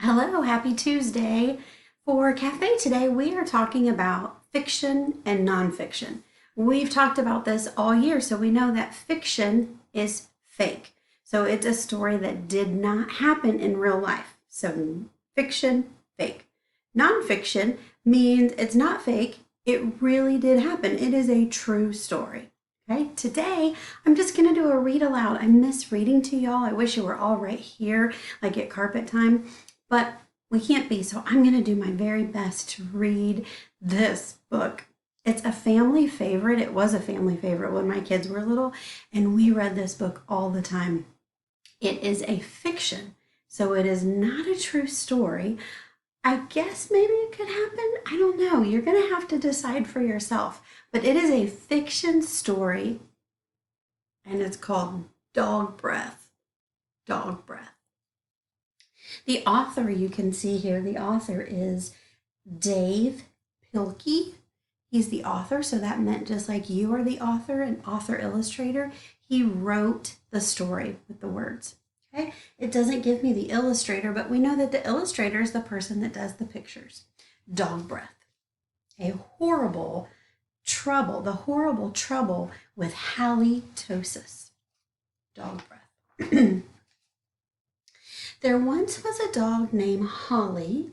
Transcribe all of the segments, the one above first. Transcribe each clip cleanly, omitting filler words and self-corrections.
Hello, happy Tuesday. For Cafe today, we are talking about fiction and nonfiction. We've talked about this all year, so we know that fiction is fake. So it's a story that did not happen in real life. So fiction, fake. Nonfiction means it's not fake, it really did happen. It is a true story. Okay, today I'm just going to do a read aloud. I miss reading to y'all. I wish you were all right here, like at carpet time. But we can't be, so I'm going to do my very best to read this book. It's a family favorite. It was a family favorite when my kids were little, and we read this book all the time. It is a fiction, so it is not a true story. I guess maybe it could happen. I don't know. You're going to have to decide for yourself. But it is a fiction story, and it's called Dog Breath. Dog Breath. The author, you can see here, the author is Dav Pilkey. He's the author, so that meant just like you are the author, an author illustrator, he wrote the story with the words. Okay, it doesn't give me the illustrator, but we know that the illustrator is the person that does the pictures. Dog Breath. The horrible trouble with halitosis. Dog Breath. There once was a dog named Haley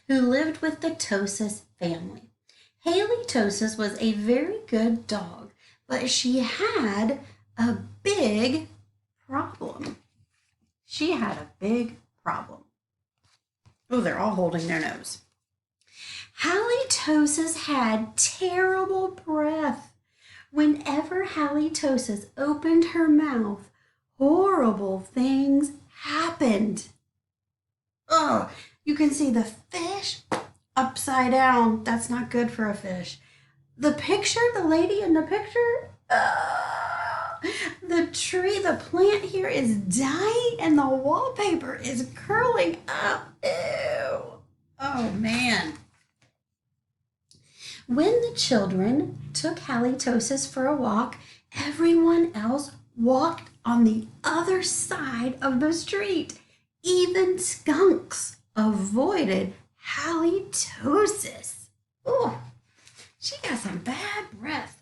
who lived with the Tosis family. Halitosis was a very good dog, but she had a big problem. Oh, they're all holding their nose. Halitosis had terrible breath. Whenever Halitosis opened her mouth, horrible things happened. Oh, you can see the fish upside down. That's not good for a fish. The picture, the lady in the picture, the tree, the plant here is dying and the wallpaper is curling up. Ew. Oh, man. When the children took Halitosis for a walk, everyone else walked on the other side of the street. Even skunks avoided Halitosis. Oh, she got some bad breath.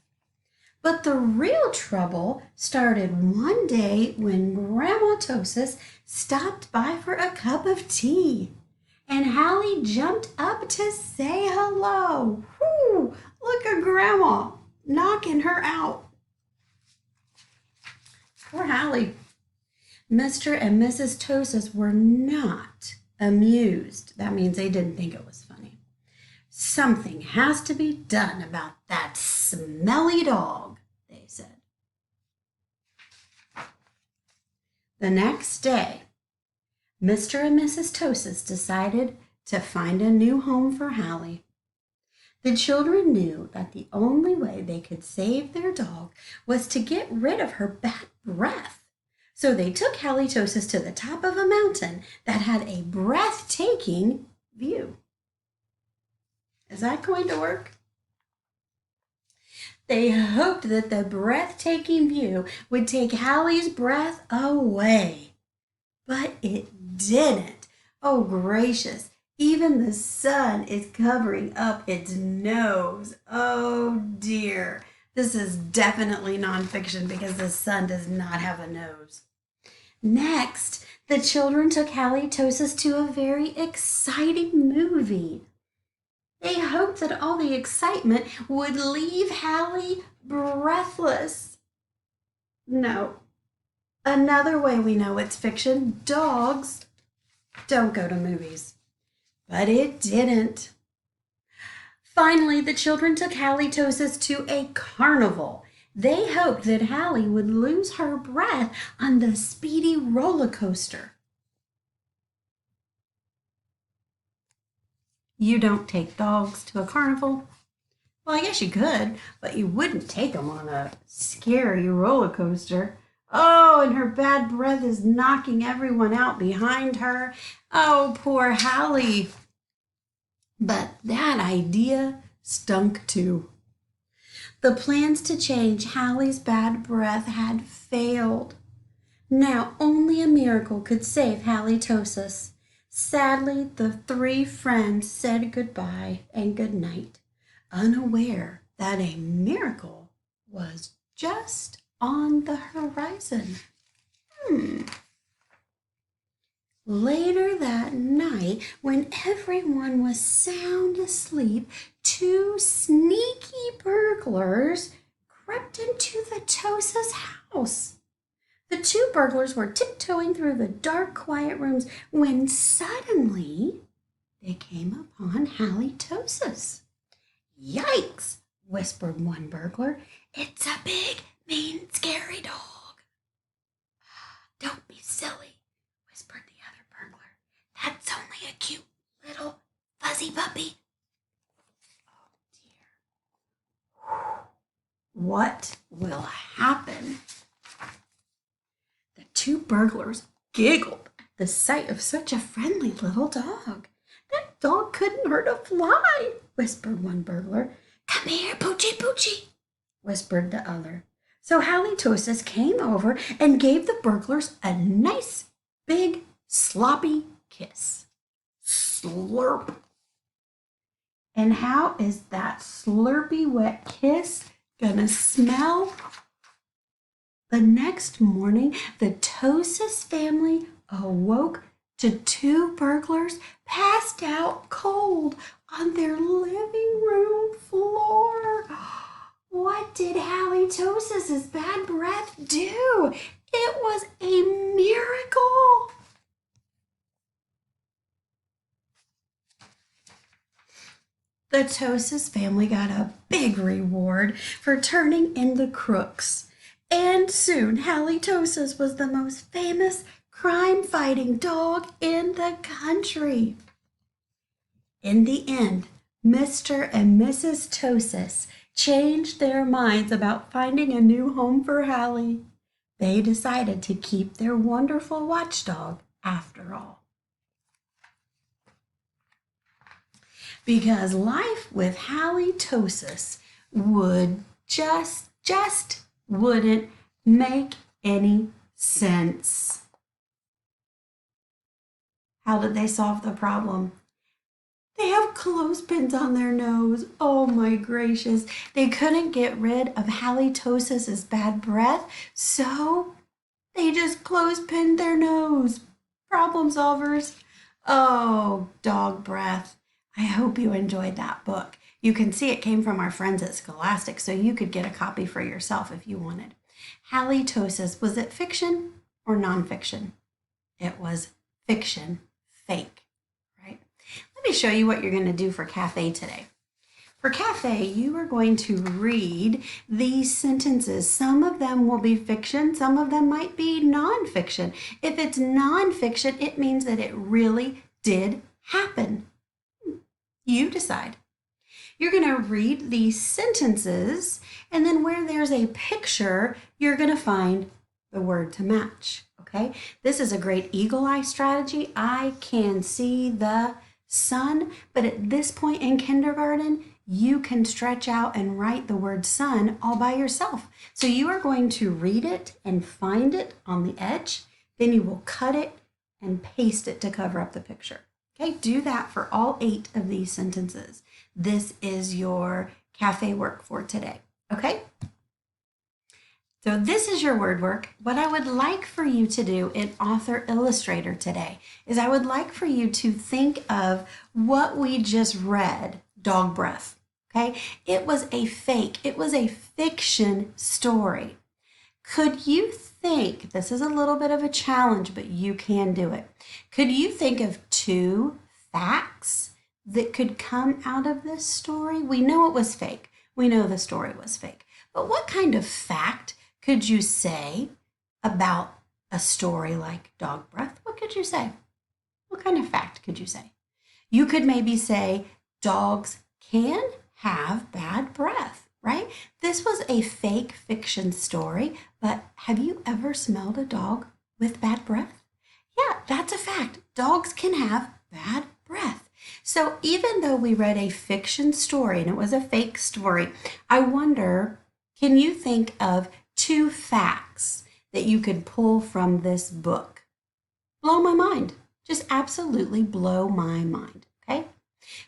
But the real trouble started one day when Grandma Tosis stopped by for a cup of tea. And Hallie jumped up to say hello. Whew, look at Grandma knocking her out. Poor Hallie. Mr. and Mrs. Tosis were not amused. That means they didn't think it was funny. Something has to be done about that smelly dog, they said. The next day, Mr. and Mrs. Tosis decided to find a new home for Hallie. The children knew that the only way they could save their dog was to get rid of her bad breath. So they took Halitosis to the top of a mountain that had a breathtaking view. Is that going to work? They hoped that the breathtaking view would take Hallie's breath away. But it didn't. Oh, gracious. Even the sun is covering up its nose. Oh, dear. This is definitely nonfiction because the sun does not have a nose. Next, the children took Halitosis to a very exciting movie. They hoped that all the excitement would leave Hallie breathless. No. Another way we know it's fiction, dogs don't go to movies. But it didn't. Finally, the children took Halitosis to a carnival. They hoped that Hallie would lose her breath on the speedy roller coaster. You don't take dogs to a carnival? Well, I guess you could, but you wouldn't take them on a scary roller coaster. Oh, and her bad breath is knocking everyone out behind her. Oh, poor Hallie. But that idea stunk too. The plans to change Hallie's bad breath had failed. Now only a miracle could save Halitosis. Sadly, the three friends said goodbye and good night, unaware that a miracle was just on the horizon. Later that night, when everyone was sound asleep, two sneaky burglars crept into the Tosa's house. The two burglars were tiptoeing through the dark, quiet rooms when suddenly they came upon Halitosis. Yikes, whispered one burglar. It's a big, mean, scary dog. Don't be silly, whispered the other burglar. That's only a cute little fuzzy puppy. Oh dear. What will happen? The two burglars giggled at the sight of such a friendly little dog. That dog couldn't hurt a fly, whispered one burglar. Come here, Poochie Poochie, whispered the other. So Halitosis came over and gave the burglars a nice, big, sloppy kiss. Slurp. And how is that slurpy, wet kiss gonna smell? The next morning, the Tosis family awoke to two burglars passed out cold on their living room floor. What did Halitosis's bad breath do? It was a miracle. The Tosis family got a big reward for turning in the crooks. And soon Halitosis was the most famous crime-fighting dog in the country. In the end, Mr. and Mrs. Tosis changed their minds about finding a new home for Hallie. They decided to keep their wonderful watchdog after all. Because life with Halitosis would just wouldn't make any sense. How did they solve the problem? They have clothespins on their nose. Oh my gracious. They couldn't get rid of Halitosis's bad breath, so they just clothespinned their nose. Problem solvers. Oh, dog breath. I hope you enjoyed that book. You can see it came from our friends at Scholastic, so you could get a copy for yourself if you wanted. Halitosis, was it fiction or nonfiction? It was fiction, fake, right? Let me show you what you're going to do for Cafe today. For Cafe, you are going to read these sentences. Some of them will be fiction, some of them might be nonfiction. If it's nonfiction, it means that it really did happen. You decide. You're going to read these sentences, and then where there's a picture, you're going to find the word to match, okay? This is a great eagle eye strategy. I can see the sun, but at this point in kindergarten, you can stretch out and write the word sun all by yourself. So you are going to read it and find it on the edge, then you will cut it and paste it to cover up the picture. Okay, do that for all 8 of these sentences. This is your Cafe work for today, okay? So this is your word work. What I would like for you to do in Author Illustrator today is I would like for you to think of what we just read, dog breath, okay? It was a fake, it was a fiction story. Could you think, this is a little bit of a challenge, but you can do it. Could you think of 2 facts that could come out of this story? We know it was fake. We know the story was fake. But what kind of fact could you say about a story like dog breath? What could you say? What kind of fact could you say? You could maybe say dogs can have bad breath, right? This was a fake fiction story, but have you ever smelled a dog with bad breath? Yeah, that's a fact. Dogs can have bad breath. So even though we read a fiction story and it was a fake story, I wonder, can you think of 2 facts that you could pull from this book? Blow my mind. Just absolutely blow my mind. Okay?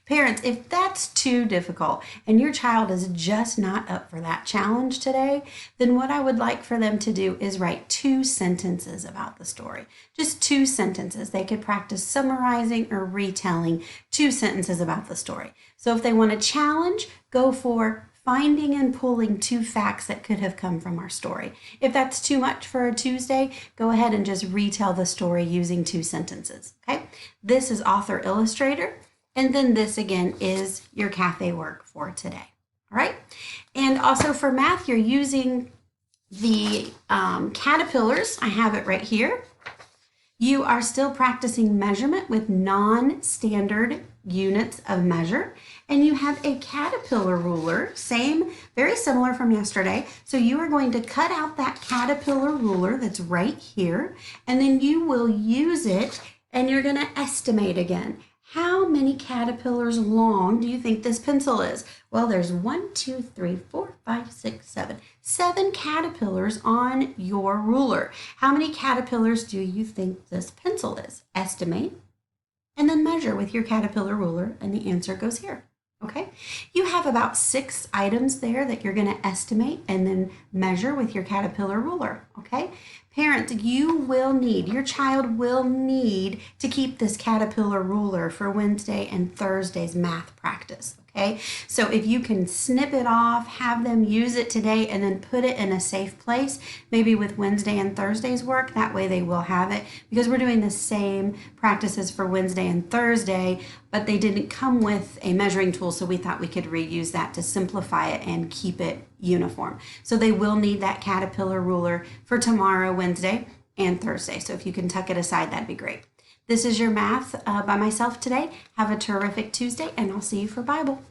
Parents, if that's too difficult and your child is just not up for that challenge today, then what I would like for them to do is write 2 sentences about the story. Just 2 sentences. They could practice summarizing or retelling 2 sentences about the story. So if they want a challenge, go for finding and pulling 2 facts that could have come from our story. If that's too much for a Tuesday, go ahead and just retell the story using 2 sentences. Okay? This is author illustrator. And then this again is your cafe work for today. All right. And also for math, you're using the caterpillars. I have it right here. You are still practicing measurement with non-standard units of measure. And you have a caterpillar ruler, same, very similar from yesterday. So you are going to cut out that caterpillar ruler that's right here. And then you will use it and you're going to estimate again. How many caterpillars long do you think this pencil is? Well, there's 1, 2, 3, 4, 5, 6, 7. 7 caterpillars on your ruler. How many caterpillars do you think this pencil is? Estimate and then measure with your caterpillar ruler, and the answer goes here. Okay, you have about 6 items there that you're going to estimate and then measure with your caterpillar ruler. Okay, parents, your child will need to keep this caterpillar ruler for Wednesday and Thursday's math practice. Okay, so if you can snip it off, have them use it today, and then put it in a safe place, maybe with Wednesday and Thursday's work, that way they will have it, because we're doing the same practices for Wednesday and Thursday, but they didn't come with a measuring tool, so we thought we could reuse that to simplify it and keep it uniform. So they will need that caterpillar ruler for tomorrow, Wednesday, and Thursday. So if you can tuck it aside, that'd be great. This is your math by myself today. Have a terrific Tuesday, and I'll see you for Bible.